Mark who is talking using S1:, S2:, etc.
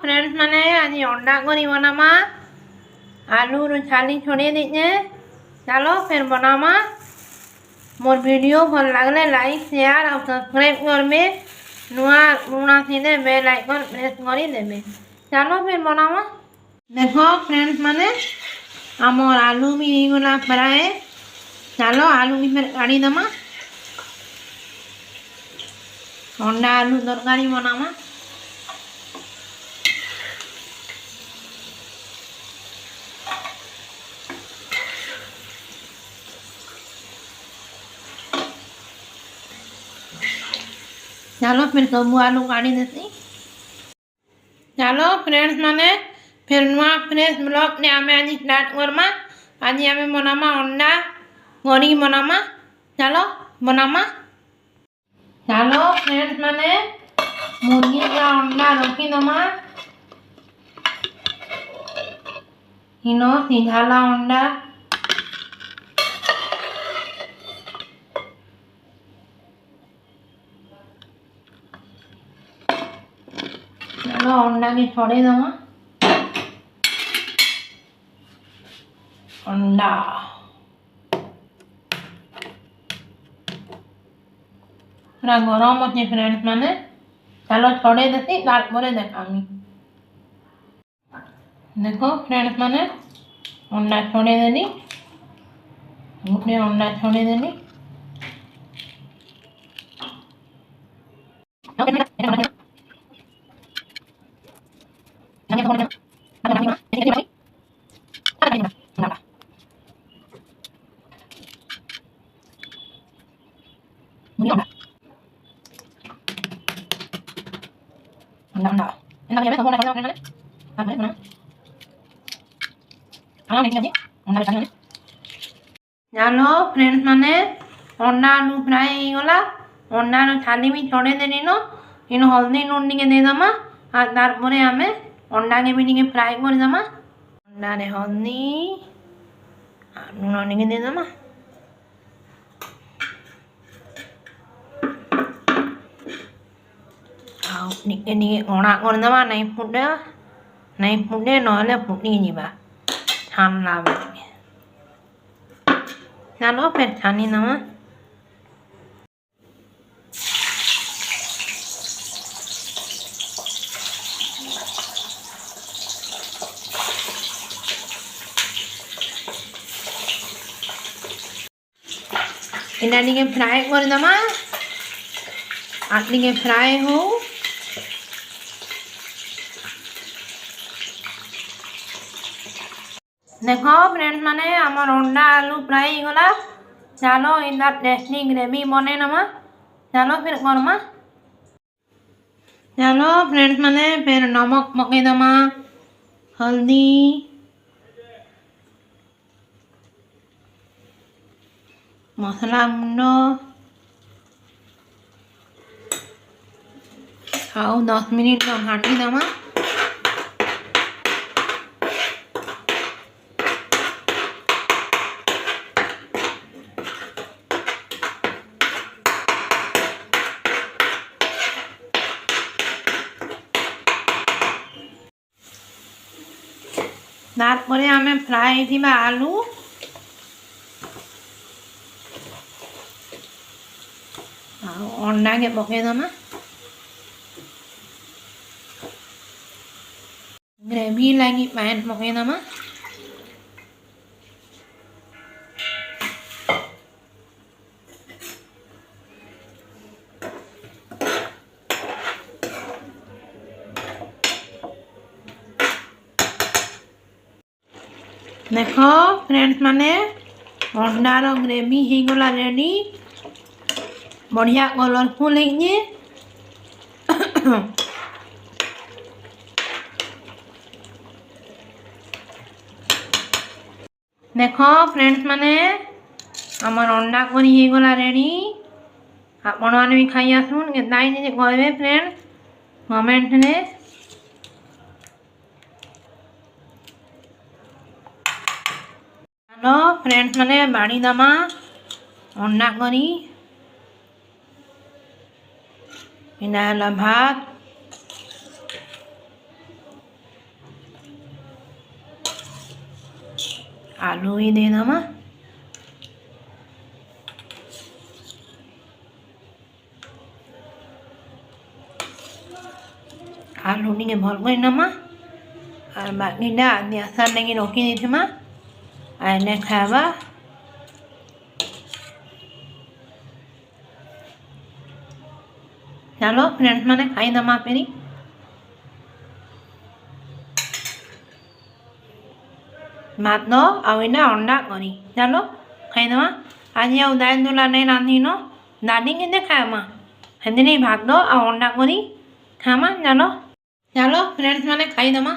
S1: Friends मैंने आज अंडा करी बनामा आलू छाली छोड़ी दीजिए। चलो फिर बनामा। मोर वीडियो भल लगले लाइक शेयर और सब्सक्राइब करबे। नुआ लुणा थी बेल आइकन प्रेस कर देबे। चलो फिर बनामा। देखो फ्रेंड्स मैंने आमर आलू भी गला फ्राए। चलो आलू भी फिर काढ़ी दमा। अंडा आलू तरकारी बनामा। चलो फिर सब आलू काढ़ी देती। चलो फ्रेंड्स मैंने फिर नुआ फ्रेश ब्लॉग ने आमे आज स्टार्ट करमा। आज आमे बनामा अंडा करी बनामा। चलो बनामा। चलो फ्रेंड्स मैंने मुर्गी का अंडा रखी दमा। इनो सीधाला अंडा चलो अंडा के छोड़े दमा। अंडा पूरा गरम अच्छे फ्रेंड्स मैंने। चलो छोड़े देती तारपरे देखामी। देखो फ्रेंड्स मैंने अंडा छोड़े देनी। गोटे अंडा छोड़े देनी। चलो फ्रेंड्स मैंने अंडा आलू फ्राए गला। अंडा छाली भी छोड़े देनी नो। इन हल्दी लुण टे देदमा। और तारपरे आमे अंडा के भी टे फ्राए कर दमा। अंडा रे हल्दी लुण टे देदमा। टिके टिके अणा करदे नहीं फुटे ना फुटी जावा छानला बेले। चलो फिर छानी दमा। इना टिके फ्राए कर दमा। आटलिके फ्राए हो। देखो फ्रेंड्स मैंने आमर अंडा आलू फ्राई गला। चलो इधर टेस्टी ग्रेवी बने नमा। चलो फिर करमा। चलो फ्रेंड्स मैंने फिर नमक पके दमा। हल्दी मसला गुंड आउ 10 मिनिट घाटी दमा। तारपरे आमे फ्राए थिबा आलू अंडा के पके दमा। ग्रेवी लगी पैन पके दमा। देखो फ्रेंड्स मैंने अंडार ग्रेवी हो गला रेडी। बढ़िया कलरफुल है। देखो फ्रेंड्स मैंने आमर अंडा करी हो गला रेडी। आपण मैंने भी खाई आसुन के कहबे फ्रेंड्स कमेंट ने। हेलो फ्रेंड्स मैंने बाड़ी दमा अंडा करी। इना भात आलू ही दे दमा आलू नी भर गई नमा और बाकी डाल दिया सर नहीं रोकी दी थी माँ आने खावा चलो फ्रेंड्स मैंने खाई दमा पेरी भात दो आविना अंडा करी चलो खाई दमा आज ये उदाहरण दूला नहीं रांधी नो दादी के देखा माँ हंदी नहीं भात दो और अंडा करी खामा चलो चलो फ्रेंड्स मैंने खाई दमा